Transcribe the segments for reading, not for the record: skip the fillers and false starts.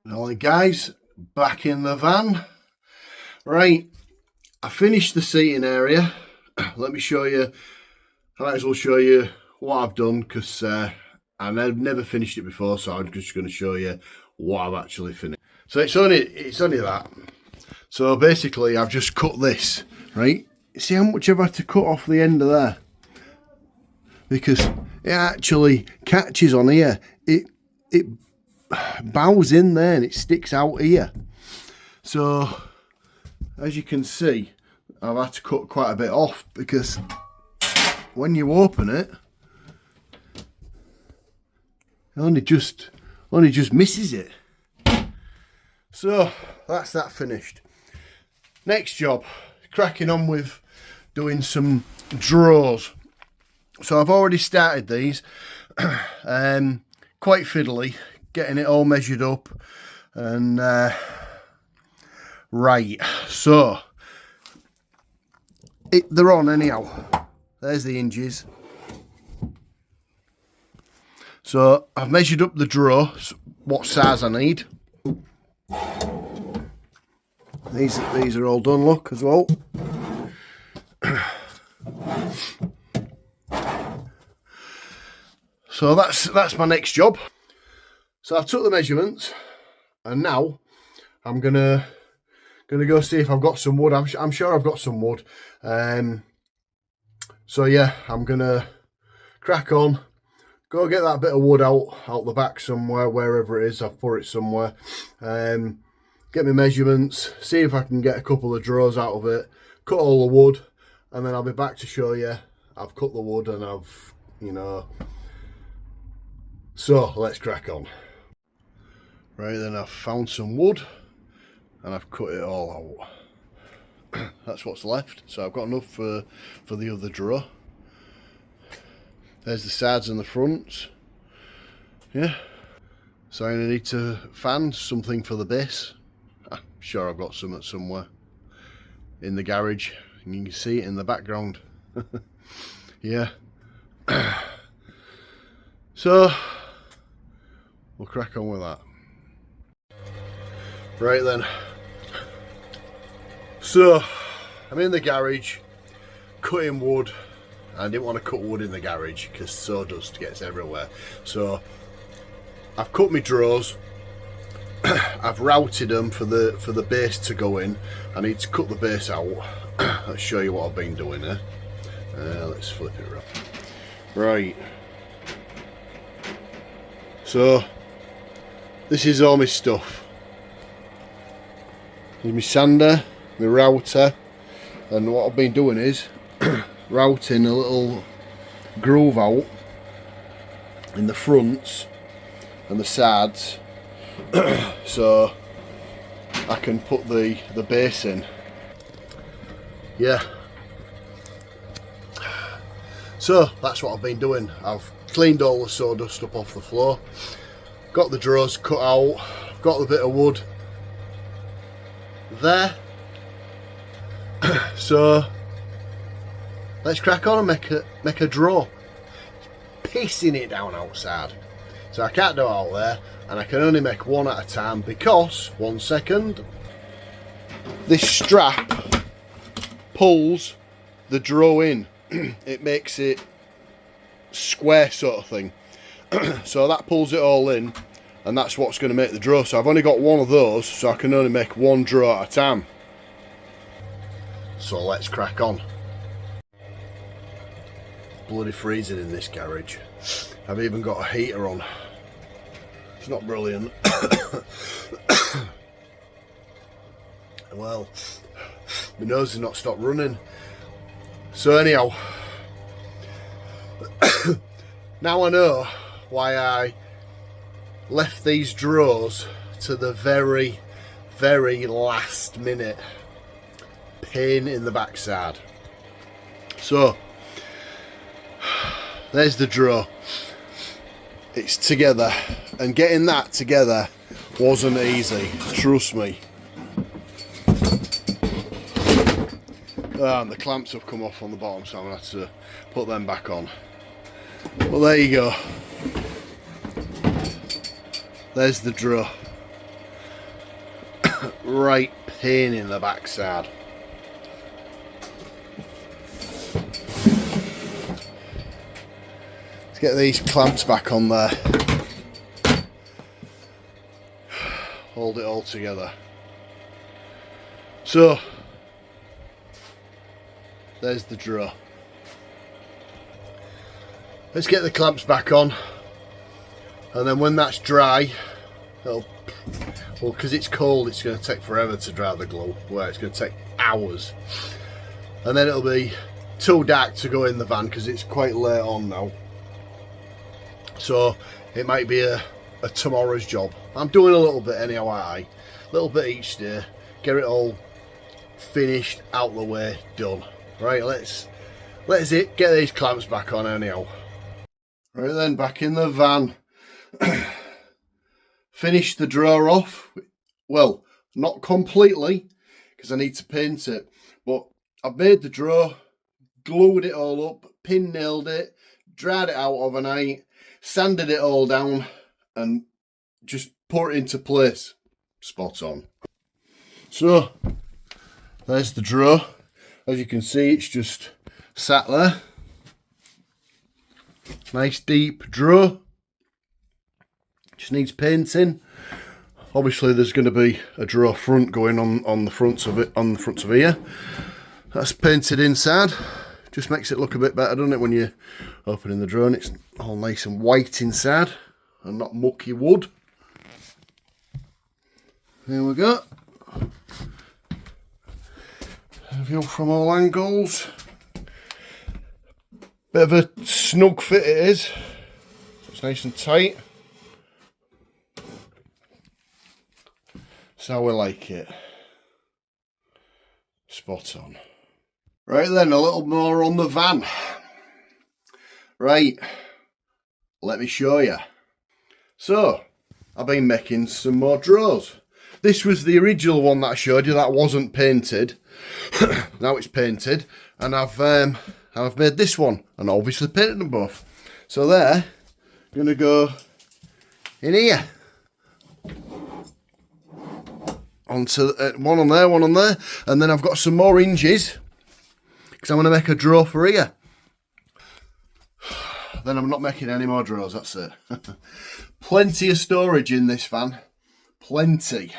Alright guys, back in the van. Right, I finished the seating area. Let me show you, I might as well show you what I've done because I've never finished it before, so I'm just going to show you what I've actually finished. So it's only that. So basically I've just cut this, right? See how much I've had to cut off the end of there? Because it actually catches on here. It bows in there and it sticks out here. So as you can see, I've had to cut quite a bit off because when you open it, it only just misses it. So that's that finished. Next job, cracking on with doing some drawers. So I've already started these, quite fiddly, getting it all measured up, and right, so they're on anyhow. There's the hinges. So I've measured up the drawer, what size I need. These are all done, look, as well. So that's my next job. So I've took the measurements, and now I'm gonna go see if I've got some wood. I'm sure I've got some wood. So yeah, I'm gonna crack on, go get that bit of wood out the back somewhere, wherever it is. I've put it somewhere. Get my measurements, see if I can get a couple of drawers out of it, cut all the wood, and then I'll be back to show you I've cut the wood and I've, so let's crack on. Right then, I've found some wood and I've cut it all out. That's what's left. So I've got enough for the other drawer. There's the sides and the fronts. Yeah. So I'm gonna need to fan something for the base. I'm sure I've got some somewhere in the garage, and you can see it in the background. Yeah. So we'll crack on with that. Right then. So I'm in the garage cutting wood. I didn't want to cut wood in the garage because sawdust gets everywhere. So I've cut my drawers. I've routed them for the base to go in. I need to cut the base out. Let's show you what I've been doing here. Let's flip it around. Right. So this is all my stuff. There's my sander, my router, and what I've been doing is routing a little groove out in the fronts and the sides so I can put the base in. Yeah. So that's what I've been doing. I've cleaned all the sawdust up off the floor, got the drawers cut out, I've got the bit of wood there. So let's crack on and make a drawer. It's pissing it down outside, so I can't do it out there, and I can only make one at a time because, one second, this strap pulls the drawer in. It makes it square sort of thing. So that pulls it all in, and that's what's going to make the drawer. So I've only got one of those, so I can only make one drawer at a time. So let's crack on. Bloody freezing in this garage. I've even got a heater on. It's not brilliant. Well, my nose has not stopped running. So anyhow, now I know why I left these drawers to the very, very last minute. Pain in the backside. So there's the drawer. It's together, and getting that together wasn't easy, trust me. And the clamps have come off on the bottom, so I'm going to have to put them back on. Well, there you go. There's the drawer. right pain in the backside. Let's get these clamps back on there. Hold it all together. So there's the drawer. Let's get the clamps back on, and then when that's dry, well, because it's cold, it's going to take forever to dry the glue. Well, it's going to take hours, and then it'll be too dark to go in the van because it's quite late on now. So it might be a tomorrow's job. I'm doing a little bit anyhow, a little bit each day, get it all finished, out the way, done. Right, let's get these clamps back on anyhow. Right then, back in the van. Finished the drawer off. Well, not completely, because I need to paint it, but I've made the drawer, glued it all up, pin nailed it, dried it out overnight, sanded it all down, and just put it into place. Spot on. So there's the drawer. As you can see, it's just sat there. Nice deep drawer. Just needs painting. Obviously there's going to be a drawer front going on the fronts of it, on the fronts of here. That's painted inside. Just makes it look a bit better, doesn't it, when you're opening the drawer and it's all nice and white inside and not mucky wood. There we go. View from all angles. Bit of a snug fit it is. It's nice and tight. That's how we like it. Spot on. Right then, a little more on the van. Right, let me show you. So, I've been making some more drawers. This was the original one that I showed you that wasn't painted. Now it's painted, and I've made this one, and obviously painted them both. So they're gonna go in here. Onto one on there, and then I've got some more hinges because I'm gonna make a drawer for here. Then I'm not making any more drawers. That's it. Plenty of storage in this van. Plenty.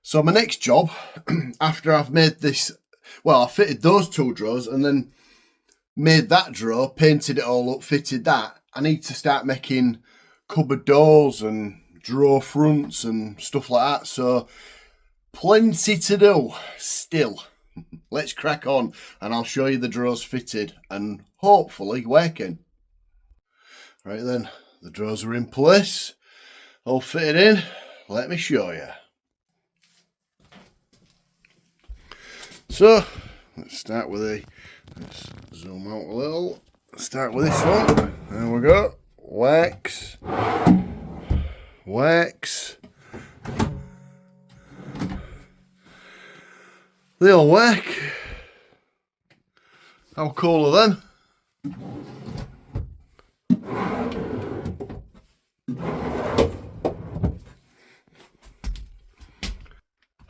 So my next job, after I've made this, well, I fitted those two drawers and then made that drawer, painted it all up, fitted that. I need to start making cupboard doors and drawer fronts and stuff like that. So plenty to do still. Let's crack on and I'll show you the drawers fitted and hopefully working. Right then, the drawers are in place, all fitted in. Let me show you. So let's start with let's zoom out a little. Start with this one. There we go. Wax. They all work. How cool are them?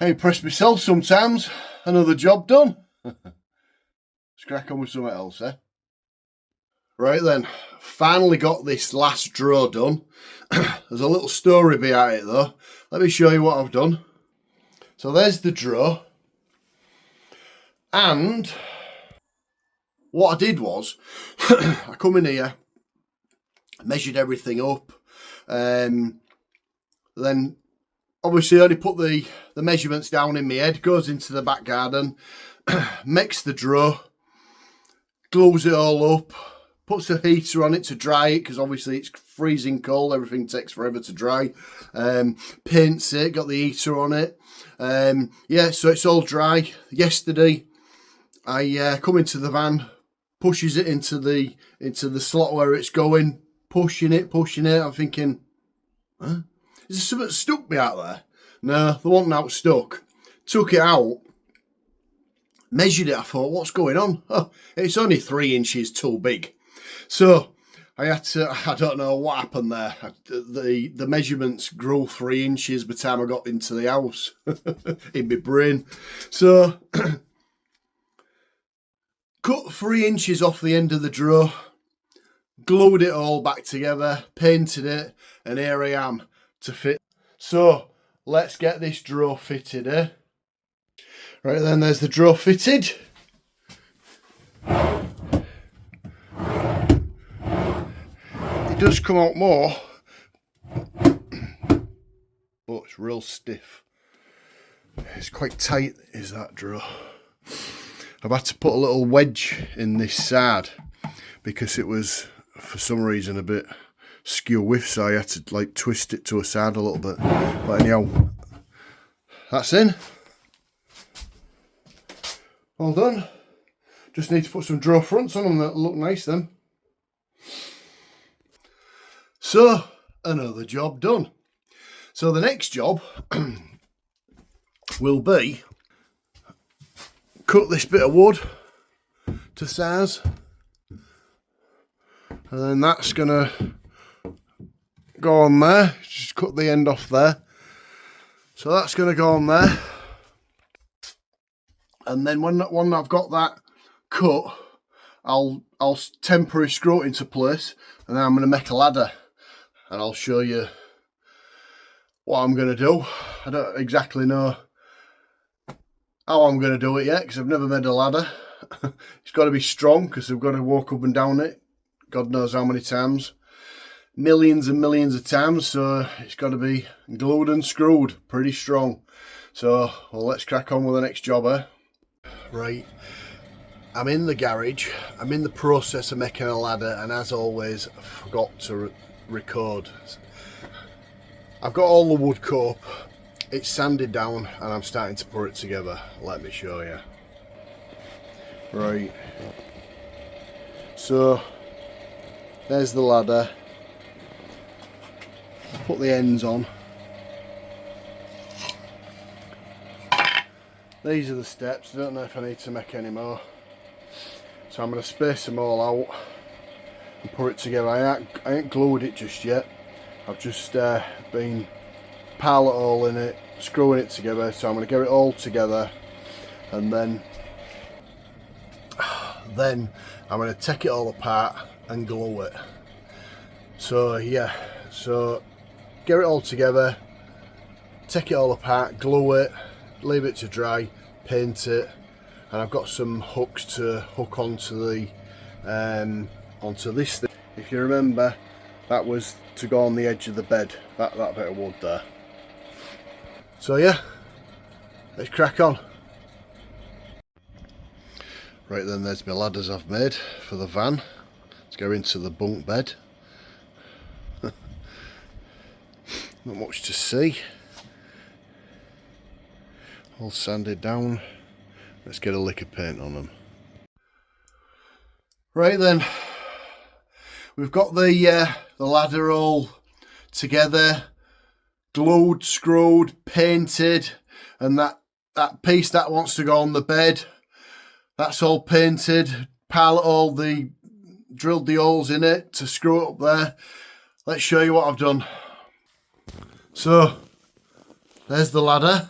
I impress myself sometimes. Another job done. Let's crack on with something else, eh? Right then, finally got this last drawer done. There's a little story behind it though. Let me show you what I've done. So there's the drawer. And what I did was, I come in here, measured everything up, then obviously I only put the measurements down in my head, goes into the back garden, makes the drawer, glues it all up, puts a heater on it to dry it, because obviously it's freezing cold, everything takes forever to dry, paints it, got the heater on it, yeah, so it's all dry. Yesterday, I come into the van, pushes it into the slot where it's going, pushing it, I'm thinking, huh? Is there something stuck me out there? No, there wasn't out stuck. Took it out, measured it, I thought, what's going on? Oh, it's only 3 inches too big. So I had to, I don't know what happened there. The measurements grew 3 inches by the time I got into the house in my brain. So, cut 3 inches off the end of the drawer, glued it all back together, painted it, and here I am to fit. So, let's get this drawer fitted, eh? Right then, there's the drawer fitted. It does come out more, but it's real stiff. It's quite tight, is that drawer. I've had to put a little wedge in this side because it was, for some reason, a bit skew with, so I had to like twist it to a side a little bit. But anyhow, that's in. All done. Just need to put some drawer fronts on them that look nice then. So, another job done. So the next job will be cut this bit of wood to size, and then that's gonna go on there. Just cut the end off there. So that's gonna go on there. And then when I've got that cut, I'll temporarily screw it into place, and then I'm gonna make a ladder. And I'll show you what I'm going to do. I don't exactly know how I'm going to do it yet, because I've never made a ladder. It's got to be strong, because I've got to walk up and down it God knows how many times. Millions and millions of times, so it's got to be glued and screwed pretty strong. So, well, let's crack on with the next job, eh? Right, I'm in the garage. I'm in the process of making a ladder, and as always, I forgot to record. I've got all the wood cut up, it's sanded down, and I'm starting to put it together. Let me show you. Right, so there's the ladder. Put the ends on. These are the steps. I don't know if I need to make any more, so I'm going to space them all out and put it together. I ain't glued it just yet. I've just been pilot holing it, screwing it together, so I'm going to get it all together, and then I'm going to take it all apart and glue it. So yeah, so get it all together, take it all apart, glue it, leave it to dry, paint it, and I've got some hooks to hook onto the onto this thing. If you remember, that was to go on the edge of the bed, that bit of wood there. So yeah, let's crack on. Right then, there's my ladders I've made for the van. Let's go into the bunk bed. Not much to see. All sanded down. Let's get a lick of paint on them. Right then, we've got the ladder all together, glued, screwed, painted, and that piece that wants to go on the bed, that's all painted. Drilled the holes in it to screw it up there. Let's show you what I've done. So, there's the ladder.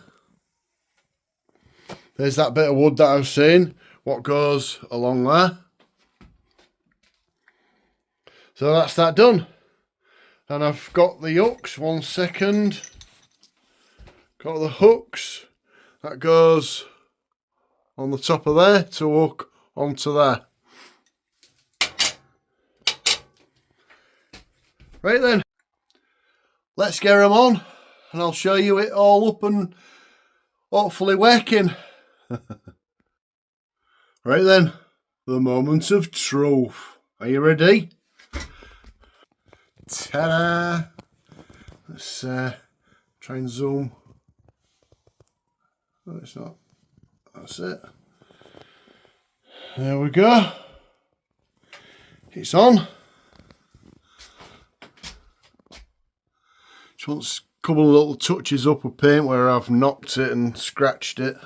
There's that bit of wood that I was saying, what goes along there. So that's that done. And I've got the hooks, 1 second. Got the hooks. That goes on the top of there to hook onto there. Right then, let's get them on, and I'll show you it all up and hopefully working. Right then, the moment of truth. Are you ready? Ta-da! Let's try and zoom. Oh, it's not. That's it. There we go. It's on. Just wants a couple of little touches up with paint where I've knocked it and scratched it.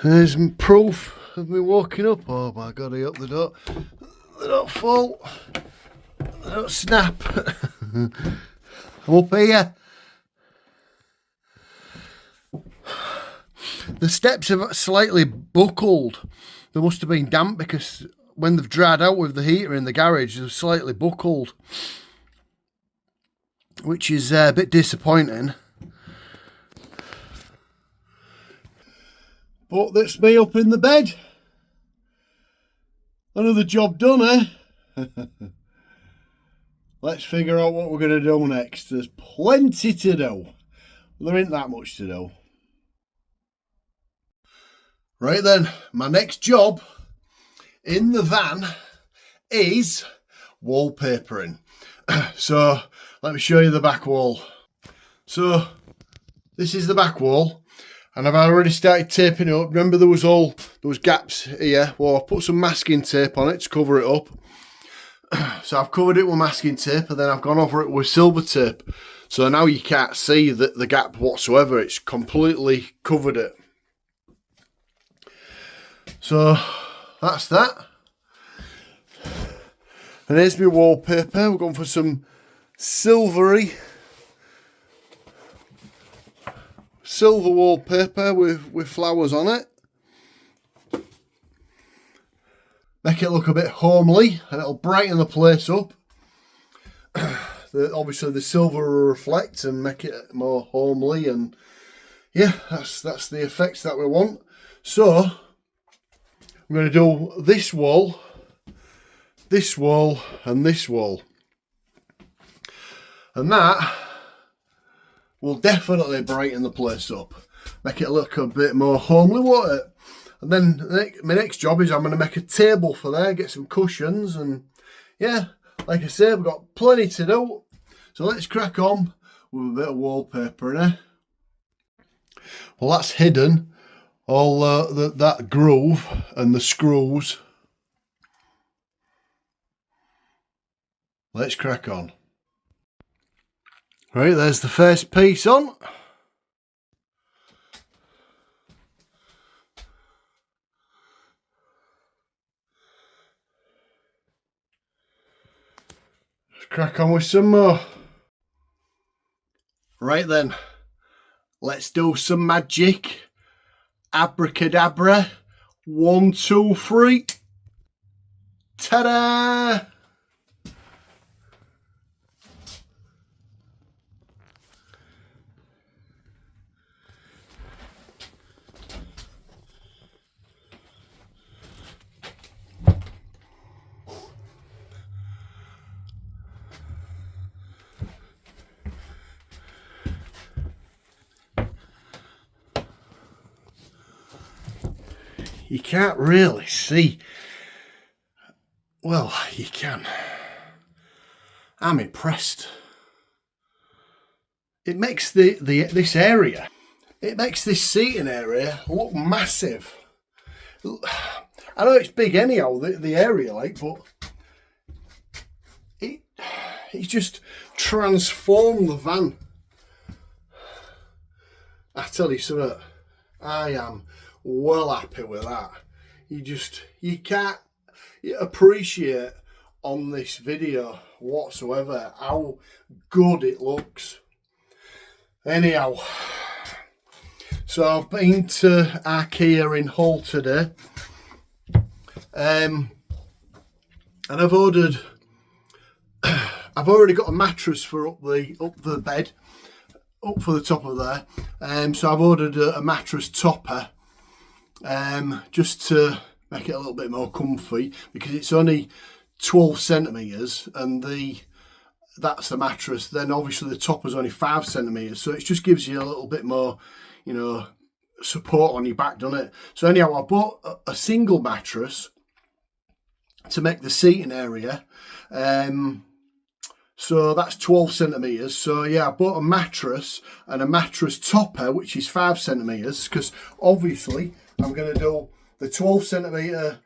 There's proof of me walking up. Oh my god, I hope they don't fall. They don't snap. I'm up here. The steps have slightly buckled. They must have been damp because when they've dried out with the heater in the garage, they're slightly buckled, which is a bit disappointing. But that's me up in the bed. Another job done, eh? Let's figure out what we're going to do next. There's plenty to do. There ain't that much to do. Right then, my next job in the van is wallpapering. So let me show you the back wall. So this is the back wall, and I've already started taping it up. Remember there was gaps here. Well, I put some masking tape on it to cover it up. So I've covered it with masking tape, and then I've gone over it with silver tape. So now you can't see the gap whatsoever. It's completely covered it. So that's that. And here's my wallpaper. We're going for some silver wallpaper with flowers on it. Make it look a bit homely, and it'll brighten the place up. Obviously the silver will reflect and make it more homely, and yeah, that's the effects that we want. So I'm going to do this wall, and this wall. And that will definitely brighten the place up. Make it look a bit more homely, won't it? And then my next job is I'm going to make a table for there, get some cushions, and yeah, like I say, we've got plenty to do. So let's crack on with a bit of wallpaper, eh? Well, that's hidden. All that groove and the screws. Let's crack on. Right, there's the first piece on. Let's crack on with some more. Right then, let's do some magic. Abracadabra. 1, 2, 3. Ta-da! You can't really see. Well, you can. I'm impressed. It makes this area, it makes this seating area look massive. I know it's big anyhow, the area, like, but it's just transformed the van. I tell you something, I am well happy with that. You can't appreciate on this video whatsoever how good it looks. Anyhow, so I've been to IKEA in Hull today, and I've already got a mattress for up the bed, up for the top of there. So I've ordered a mattress topper, just to make it a little bit more comfy, because it's only 12 centimeters, and that's the mattress. Then obviously the topper's only 5 centimeters, so it just gives you a little bit more, support on your back, doesn't it? So anyhow, I bought a single mattress to make the seating area. So that's 12 centimeters. So yeah, I bought a mattress and a mattress topper, which is 5 centimeters, because obviously I'm going to do the 12 centimeter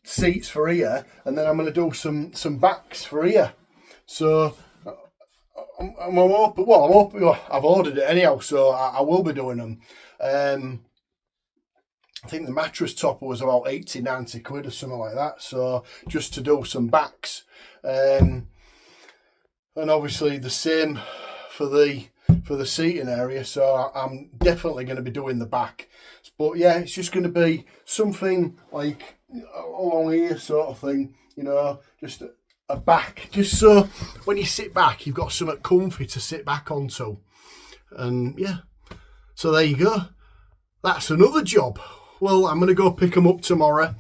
seats for here, and then I'm going to do some backs for here. So I'm hoping, I've ordered it anyhow, so I will be doing them. I think the mattress topper was about 80, 90 quid or something like that. So just to do some backs. And obviously the same for the seating area. So I'm definitely going to be doing the back. But yeah, it's just going to be something like along here sort of thing, you know, just a back. Just so when you sit back, you've got something comfy to sit back onto. And yeah, so there you go. That's another job. Well, I'm going to go pick them up tomorrow,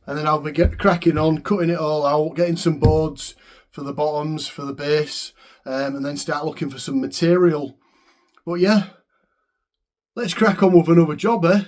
and then I'll be cracking on, cutting it all out, getting some boards for the bottoms, for the base, and then start looking for some material. But yeah, let's crack on with another job, eh?